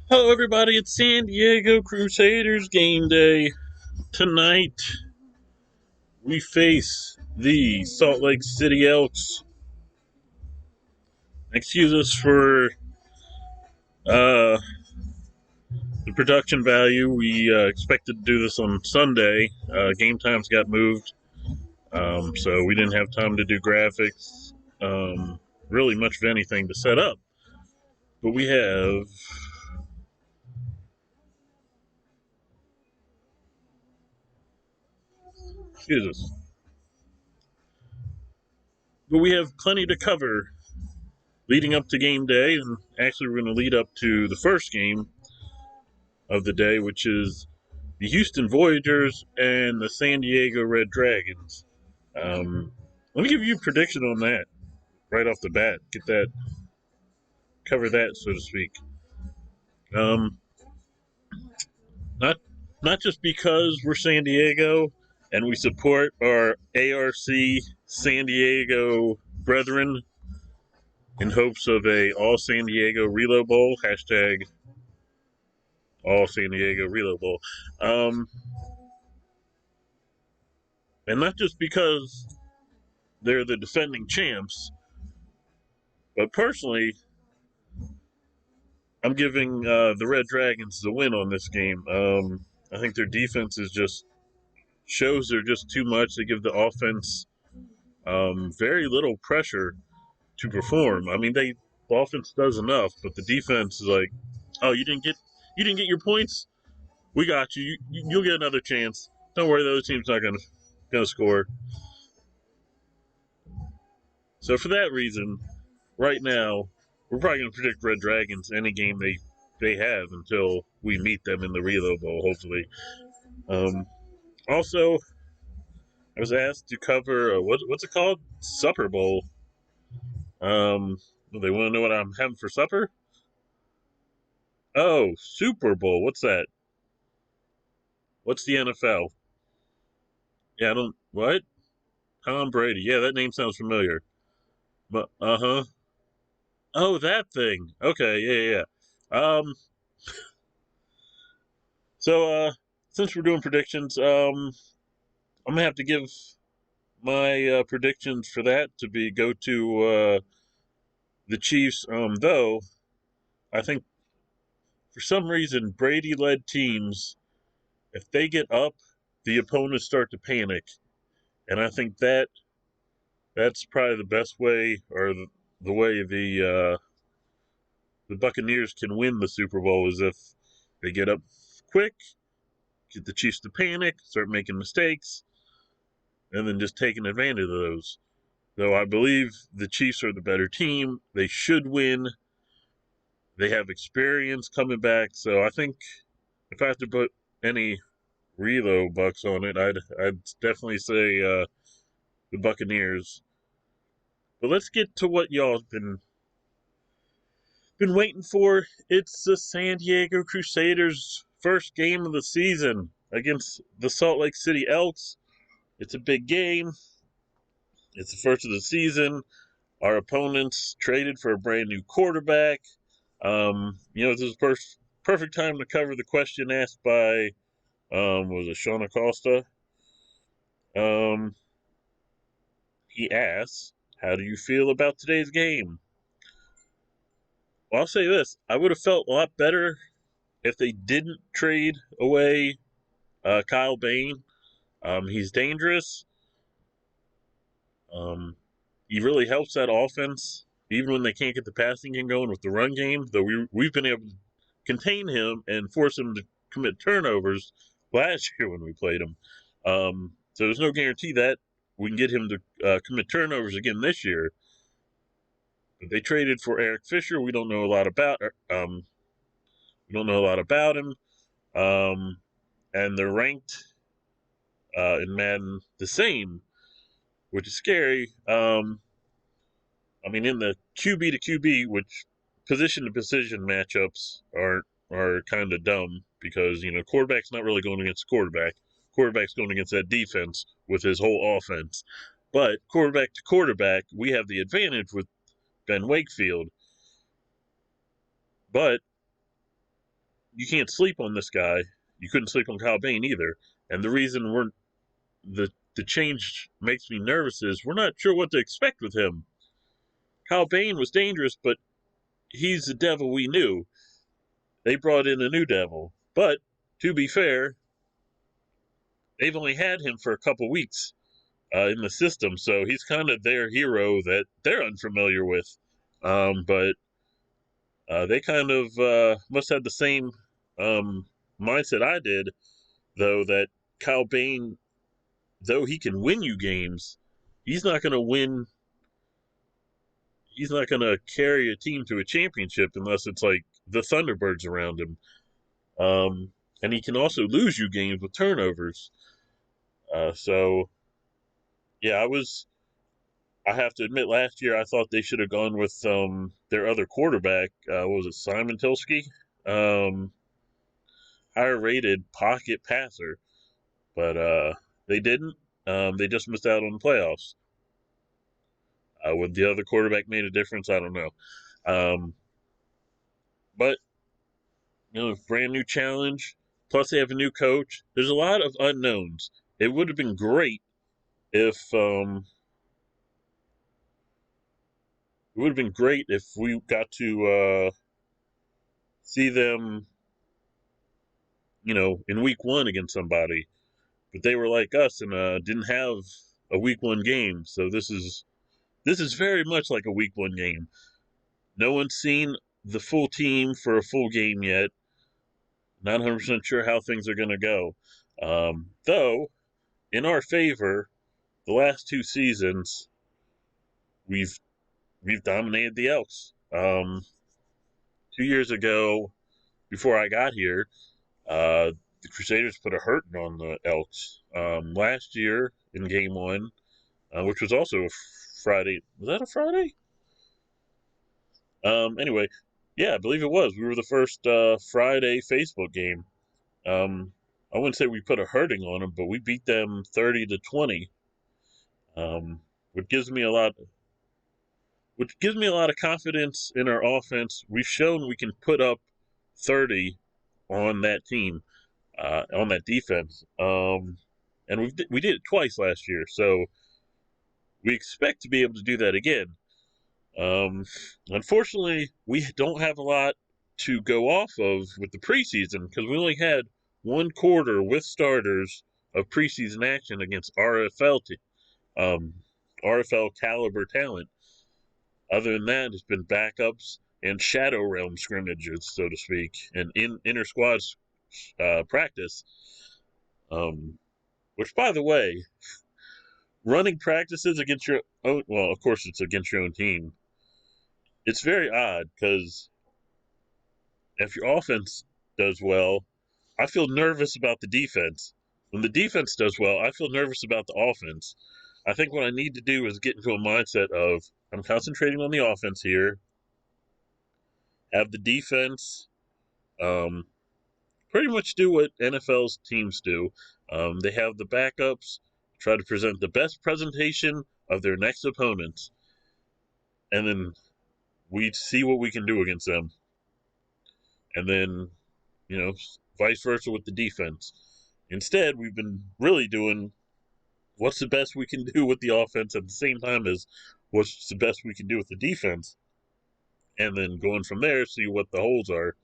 Hello, everybody. It's San Diego Crusaders game day. Tonight, we face the Salt Lake City Elks. Excuse us for uh, the production value. We expected to do this on Sunday. Game times got moved, so we didn't have time to do graphics, really much of anything to set up. But we have excuse us. But we have plenty to cover leading up to game day, and actually, we're going to lead up to the first game of the day, which is the Houston Voyagers and the San Diego Red Dragons. Let me give you a prediction on that right off the bat. Get that, cover that, so to speak. Um, not not just because we're San Diego and we support our ARC San Diego brethren in hopes of a all San Diego Reload Bowl. Hashtag all San Diego Reload Bowl. Um, and not just because they're the defending champs, but personally, I'm giving the Red Dragons the win on this game. I think their defense is just shows they're just too much. They give the offense very little pressure to perform. I mean, the offense does enough, but the defense is like, oh, you didn't get your points. We got you. You'll get another chance. Don't worry, the other team's not gonna score. So for that reason, right now, we're probably going to predict Red Dragons any game they have until we meet them in the Reload Bowl, hopefully. Um, also, I was asked to cover what's it called? Supper Bowl. They want to know what I'm having for supper? Oh, Super Bowl. What's that? What's the NFL? Yeah, I don't. What? Tom Brady. Yeah, that name sounds familiar. But huh. Oh, that thing. Okay, yeah, yeah. So since we're doing predictions, I'm gonna have to give my predictions for that to be go to the Chiefs. Though I think for some reason Brady-led teams, if they get up, the opponents start to panic, and I think that's probably the best way, or the way the Buccaneers can win the Super Bowl is if they get up quick, get the Chiefs to panic, start making mistakes, and then just taking advantage of those. Though I believe the Chiefs are the better team, they should win. They have experience coming back, so I think if I have to put any reload bucks on it, I'd definitely say the Buccaneers. But let's get to what y'all have been waiting for. It's the San Diego Crusaders' first game of the season against the Salt Lake City Elks. It's a big game. It's the first of the season. Our opponents traded for a brand new quarterback. This is perfect time to cover the question asked by was it Sean Acosta? Um, he asks, "How do you feel about today's game?" Well, I'll say this: I would have felt a lot better if they didn't trade away Kyle Bain. He's dangerous. Um, he really helps that offense, even when they can't get the passing game going with the run game. Though we've been able to contain him and force him to commit turnovers last year when we played him. So there's no guarantee that we can get him to commit turnovers again this year. But they traded for Eric Fisher. We don't know a lot about. We don't know a lot about him. And they're ranked in Madden the same, which is scary. I mean, in the QB to QB, which position to position matchups are kind of dumb because quarterback's not really going against quarterback. Quarterback's going against that defense with his whole offense. But quarterback to quarterback, we have the advantage with Ben Wakefield. But you can't sleep on this guy. You couldn't sleep on Kyle Bain either. And the reason the change makes me nervous is we're not sure what to expect with him. Kyle Bain was dangerous, but he's the devil we knew. They brought in a new devil. But to be fair, they've only had him for a couple weeks in the system, so he's kind of their hero that they're unfamiliar with. But they kind of must have the same mindset I did, though, that Kyle Bain, though he can win you games, he's not going to win. He's not going to carry a team to a championship unless it's like the Thunderbirds around him. And he can also lose you games with turnovers. So, yeah, I have to admit, last year I thought they should have gone with their other quarterback. What was it, Simon Tilsky? Higher rated pocket passer. But they didn't. They just missed out on the playoffs. Would the other quarterback made a difference? I don't know. But brand new challenge. Plus, they have a new coach. There's a lot of unknowns. It would have been great if we got to see them, in week one against somebody. But they were like us and didn't have a week one game. So this is very much like a week one game. No one's seen the full team for a full game yet. Not 100% sure how things are going to go. Though, in our favor, the last two seasons, we've dominated the Elks. 2 years ago, before I got here, the Crusaders put a hurting on the Elks. Last year in Game 1, which was also a Friday. Was that a Friday? Anyway, yeah, I believe it was. We were the first Friday Facebook game. I wouldn't say we put a hurting on them, but we beat them 30-20. Which gives me a lot of confidence in our offense. We've shown we can put up 30 on that team, on that defense. And we did it twice last year, so we expect to be able to do that again. Unfortunately, we don't have a lot to go off of with the preseason because we only had one quarter with starters of preseason action against RFL caliber talent. Other than that, it's been backups and Shadow Realm scrimmages, so to speak, and inter squad practice. Which, by the way, running practices against your own, well, of course, it's against your own team. It's very odd because if your offense does well, I feel nervous about the defense. When the defense does well, I feel nervous about the offense. I think what I need to do is get into a mindset of I'm concentrating on the offense here, have the defense pretty much do what NFL's teams do. They have the backups, try to present the best presentation of their next opponents, and then we see what we can do against them. And then, vice versa with the defense. Instead, we've been really doing what's the best we can do with the offense at the same time as what's the best we can do with the defense. And then going from there, see what the holes are.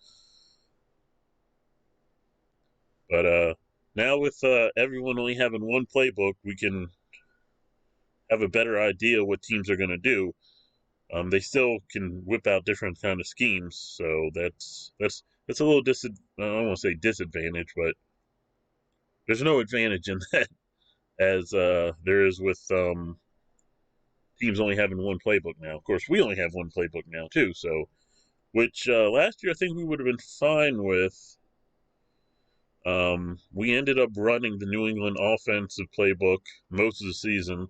But now with everyone only having one playbook, we can have a better idea what teams are going to do. They still can whip out different kind of schemes, so that's a little I don't want to say disadvantage, but there's no advantage in that as there is with teams only having one playbook now. Of course, we only have one playbook now too, so which last year I think we would have been fine with. We ended up running the New England offensive playbook most of the season,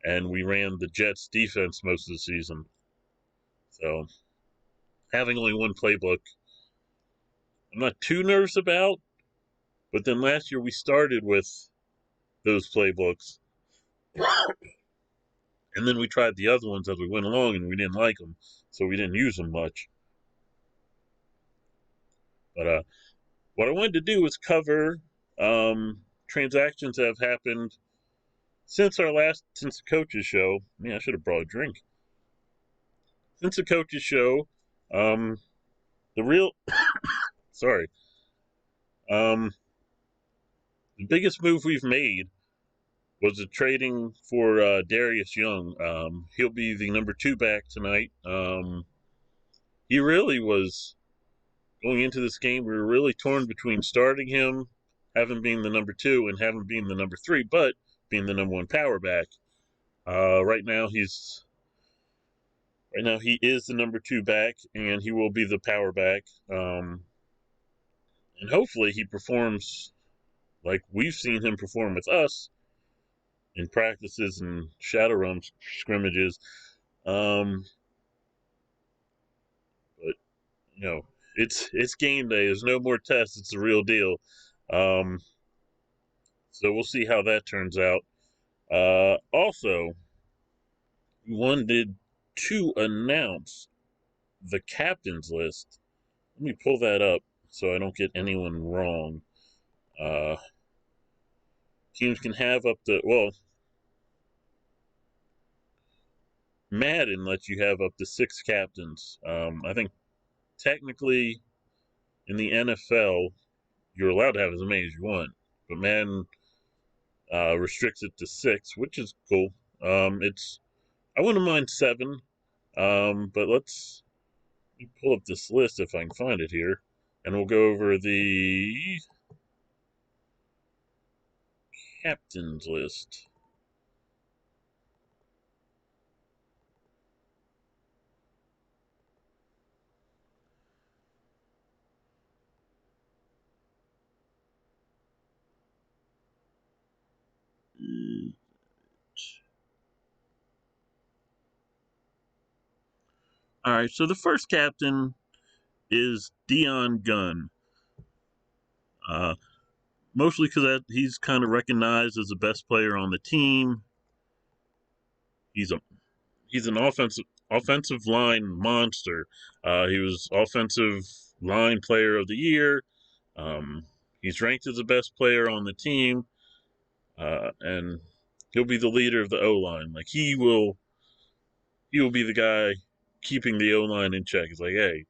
and we ran the Jets defense most of the season. So having only one playbook, I'm not too nervous about. But then last year we started with those playbooks, and then we tried the other ones as we went along, and we didn't like them, so we didn't use them much. But what I wanted to do was cover transactions that have happened since the coaches show. Man, I should have brought a drink. Since the coaches show, um, the real, sorry, um, the biggest move we've made was the trading for Darius Young. He'll be the number 2 back tonight. He really was going into this game. We were really torn between starting him, having been the number 2, and having been the number 3, but being the number 1 power back. Right now he is the number 2 back, and he will be the power back. And hopefully he performs like we've seen him perform with us in practices and shadow realm scrimmages. But it's game day. There's no more tests. It's the real deal. Um, so we'll see how that turns out. Also, we wanted to announce the captain's list. Let me pull that up so I don't get anyone wrong. Uh, Teams can have up to, Madden lets you have up to 6 captains. I think technically in the NFL you're allowed to have as many as you want, but Madden restricts it to 6, which is cool. I wouldn't mind 7, but let me pull up this list if I can find it here, and we'll go over the captains list. All right, so the first captain is Dion Gunn. Mostly because he's kind of recognized as the best player on the team. He's an offensive line monster. He was offensive line player of the year. He's ranked as the best player on the team, and he'll be the leader of the O line. Like he will be the guy keeping the O line in check. It's like, hey,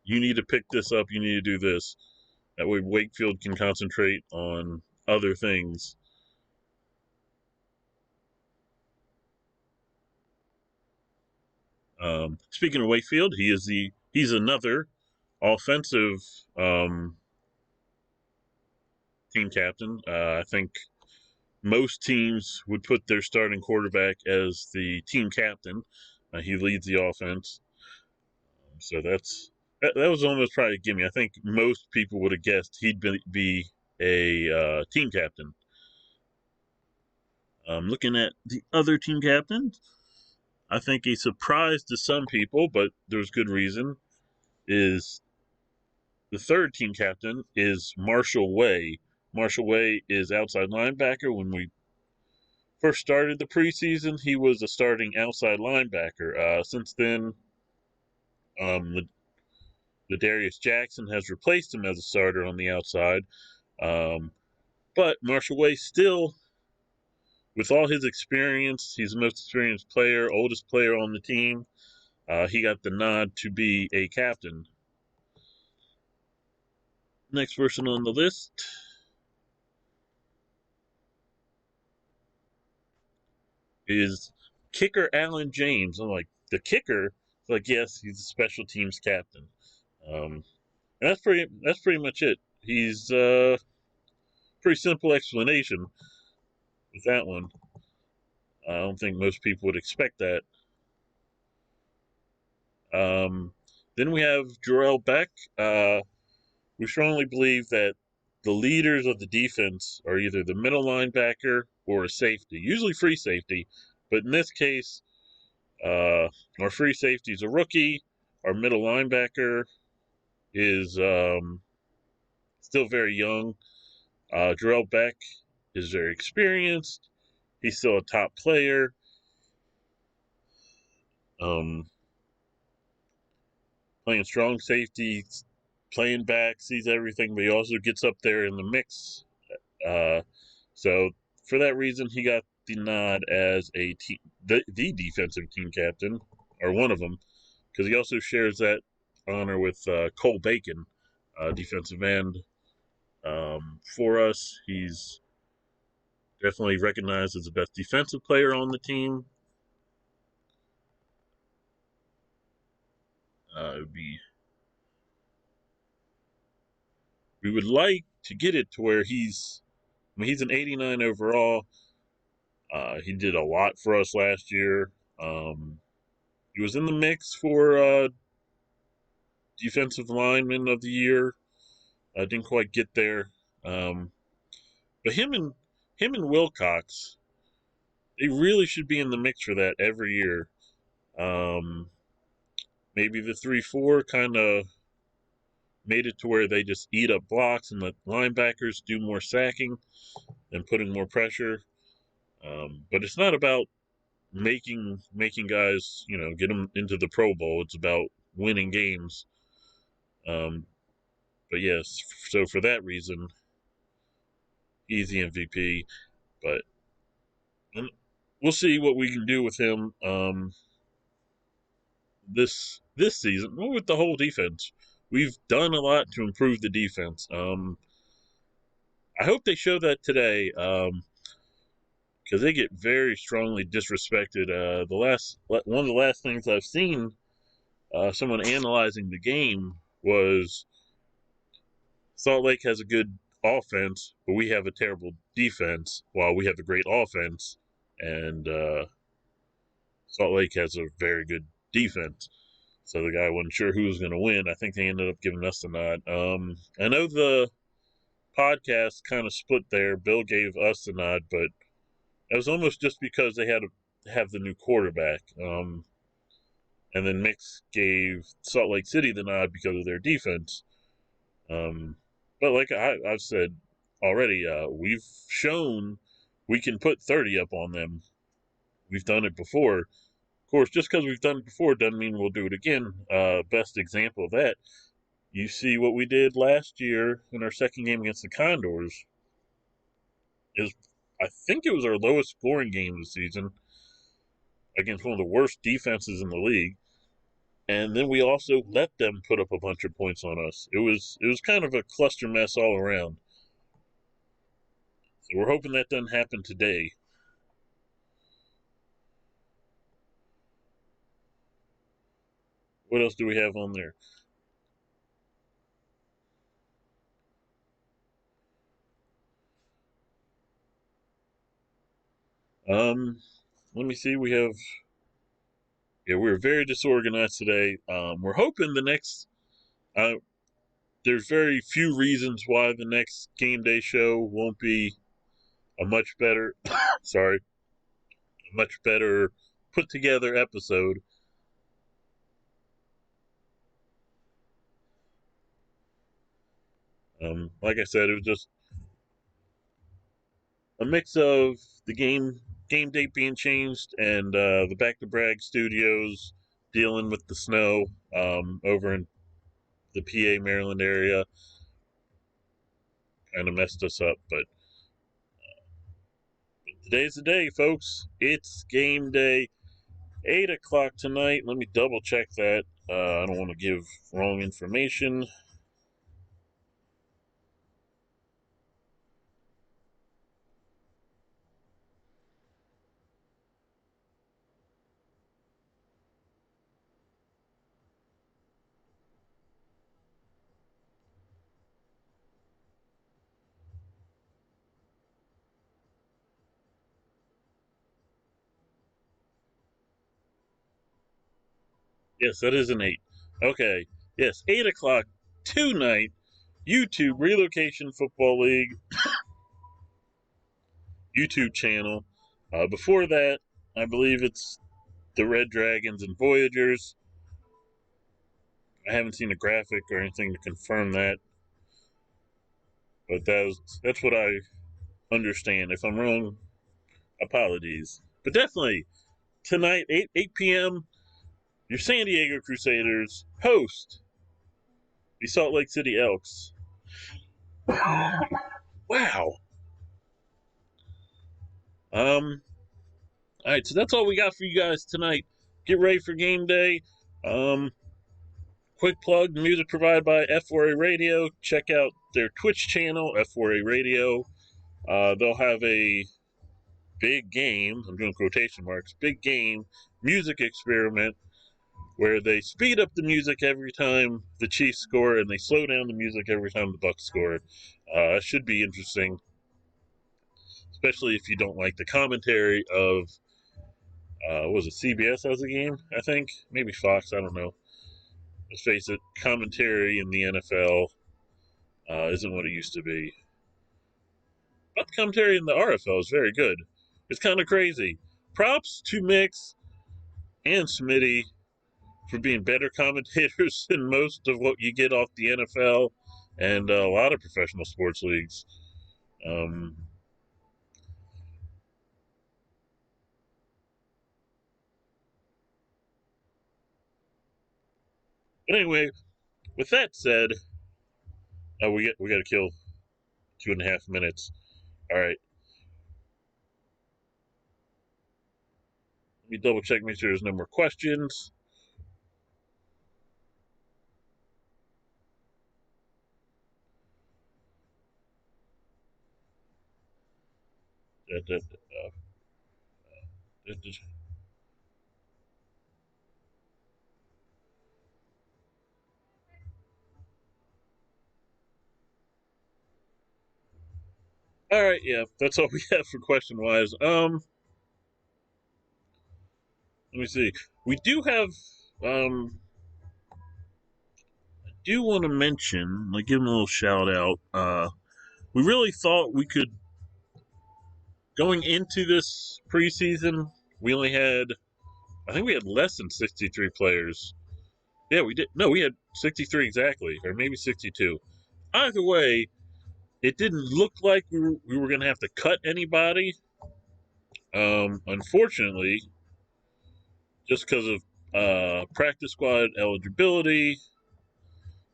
you need to pick this up. You need to do this. That way, Wakefield can concentrate on other things. Speaking of Wakefield, he's another offensive team captain. I think most teams would put their starting quarterback as the team captain. He leads the offense, so that was almost probably a gimme. I think most people would have guessed he'd be a team captain. Looking at the other team captains, I think a surprise to some people, but there's good reason, is the third team captain is Marshall Way. Marshall Way is outside linebacker. When we first started the preseason, he was a starting outside linebacker. Since then, Darius Jackson has replaced him as a starter on the outside. But Marshall Way still, with all his experience, he's the most experienced player, oldest player on the team. He got the nod to be a captain. Next person on the list is kicker Alan James. I'm like, the kicker? Like, yes, he's a special teams captain. And that's pretty much it. He's pretty simple explanation with that one. I don't think most people would expect that. Then we have Jarrell Beck. We strongly believe that the leaders of the defense are either the middle linebacker or a safety, usually free safety. But in this case, our free safety is a rookie. Our middle linebacker is still very young. Jarrell Beck is very experienced. He's still a top player. Playing strong safety playing back, sees everything, but he also gets up there in the mix. So for that reason, he got the nod as the defensive team captain, or one of them, because he also shares that honor with Cole Bacon, defensive end. For us, he's definitely recognized as the best defensive player on the team. We would like to get it to where he's an 89 overall. He did a lot for us last year. He was in the mix for defensive lineman of the year. Didn't quite get there. But him and Wilcox, they really should be in the mix for that every year. Um, Maybe the 3-4 kind of made it to where they just eat up blocks and let linebackers do more sacking and putting more pressure. But it's not about making guys, get them into the Pro Bowl. It's about winning games. Um, but yes, so for that reason, he's the MVP. But we'll see what we can do with him this season. Well, with the whole defense, we've done a lot to improve the defense. I hope they show that today. Because they get very strongly disrespected. One of the last things I've seen someone analyzing the game was Salt Lake has a good offense, but we have a terrible defense, while we have a great offense, and Salt Lake has a very good defense. So the guy wasn't sure who was going to win. I think they ended up giving us the nod. I know the podcast kind of split there. Bill gave us the nod, but it was almost just because they had to have the new quarterback. And then Mix gave Salt Lake City the nod because of their defense. But like I've said already, we've shown we can put 30 up on them. We've done it before. Of course, just because we've done it before doesn't mean we'll do it again. Best example of that, you see what we did last year in our second game against the Condors. I think it was our lowest scoring game this season against one of the worst defenses in the league. And then we also let them put up a bunch of points on us. It was kind of a cluster mess all around. So we're hoping that doesn't happen today. What else do we have on there? Let me see. We're very disorganized today. We're hoping the next. There's very few reasons why the next game day show won't be a much better. Sorry, a much better put together episode. Like I said, it was just a mix of the game date being changed and the Back to Bragg Studios dealing with the snow over in the PA Maryland area kind of messed us up. But today's the day, folks. It's game day, 8 o'clock tonight. Let me double check that. I don't want to give wrong information. Yes, that is an 8. Okay. Yes, 8 o'clock tonight. YouTube Relocation Football League YouTube channel. Before that, I believe it's the Red Dragons and Voyagers. I haven't seen a graphic or anything to confirm that, but that's what I understand. If I'm wrong, apologies. But definitely tonight, 8 p.m. Your San Diego Crusaders host The Salt Lake City Elks. Wow. All right, so that's all we got for you guys tonight. Get ready for game day. Quick plug: music provided by F4A Radio. Check out their Twitch channel, F4A Radio. They'll have a big game. I'm doing quotation marks. Big game music experiment where they speed up the music every time the Chiefs score and they slow down the music every time the Bucks score. It should be interesting, especially if you don't like the commentary of what was it, CBS has a game, I think? Maybe Fox, I don't know. Let's face it, commentary in the NFL isn't what it used to be. But the commentary in the RFL is very good. It's kind of crazy. Props to Mix and Smitty for being better commentators than most of what you get off the NFL and a lot of professional sports leagues. But anyway, with that said, we got to kill 2.5 minutes. All right. Let me double check, make sure there's no more questions. All right, yeah, that's all we have for question wise. Let me see. We do have I do want to mention, like, give him a little shout out. We really thought we could, going into this preseason, we only had, I think we had less than 63 players. Yeah, we did. No, we had 63 exactly, or maybe 62. Either way, it didn't look like we were going to have to cut anybody. Unfortunately, just because of practice squad eligibility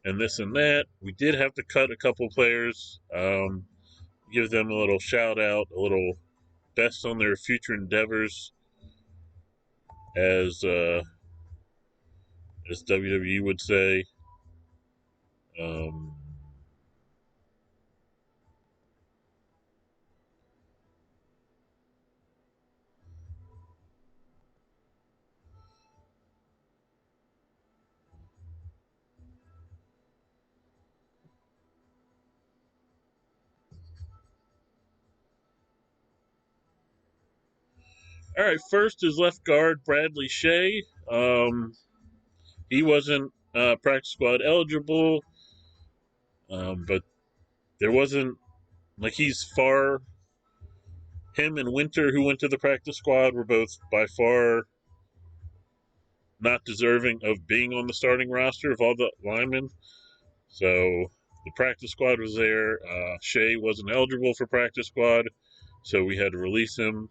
and this and that, we did have to cut a couple players. Give them a little shout out, a little best on their future endeavors, as WWE would say. Um, all right, first is left guard Bradley Shea. He wasn't practice squad eligible, but there wasn't, like, he's far. Him and Winter, who went to the practice squad, were both by far not deserving of being on the starting roster of all the linemen. So the practice squad was there. Shea wasn't eligible for practice squad, so we had to release him.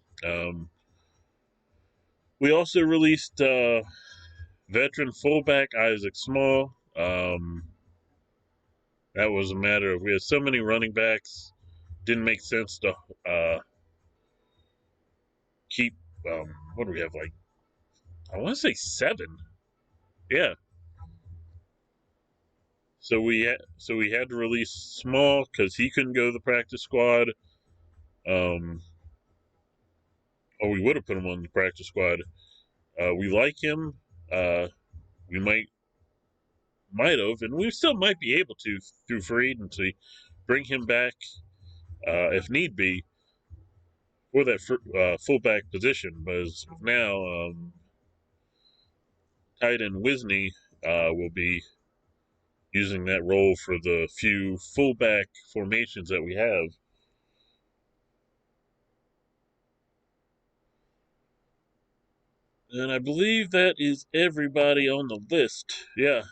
We also released veteran fullback Isaac Small. That was a matter of, we had so many running backs, didn't make sense to keep. What do we have? Like, I want to say 7. Yeah. So we had to release Small because he couldn't go to the practice squad. Or we would have put him on the practice squad. We like him. We might have, and we still might be able to, through free agency, bring him back if need be for that fullback position. But as of now, tight end Wisney will be using that role for the few fullback formations that we have. And I believe that is everybody on the list. Yeah.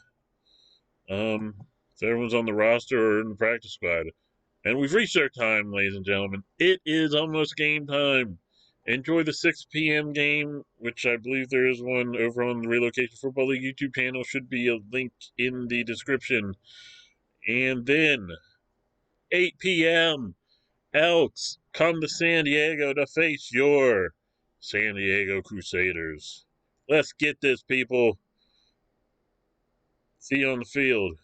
So everyone's on the roster or in the practice squad. And we've reached our time, ladies and gentlemen. It is almost game time. Enjoy the 6 p.m. game, which I believe there is one over on the Relocation Football League YouTube channel. Should be a link in the description. And then 8 p.m. Elks come to San Diego to face your San Diego Crusaders. Let's get this, people. See you on the field.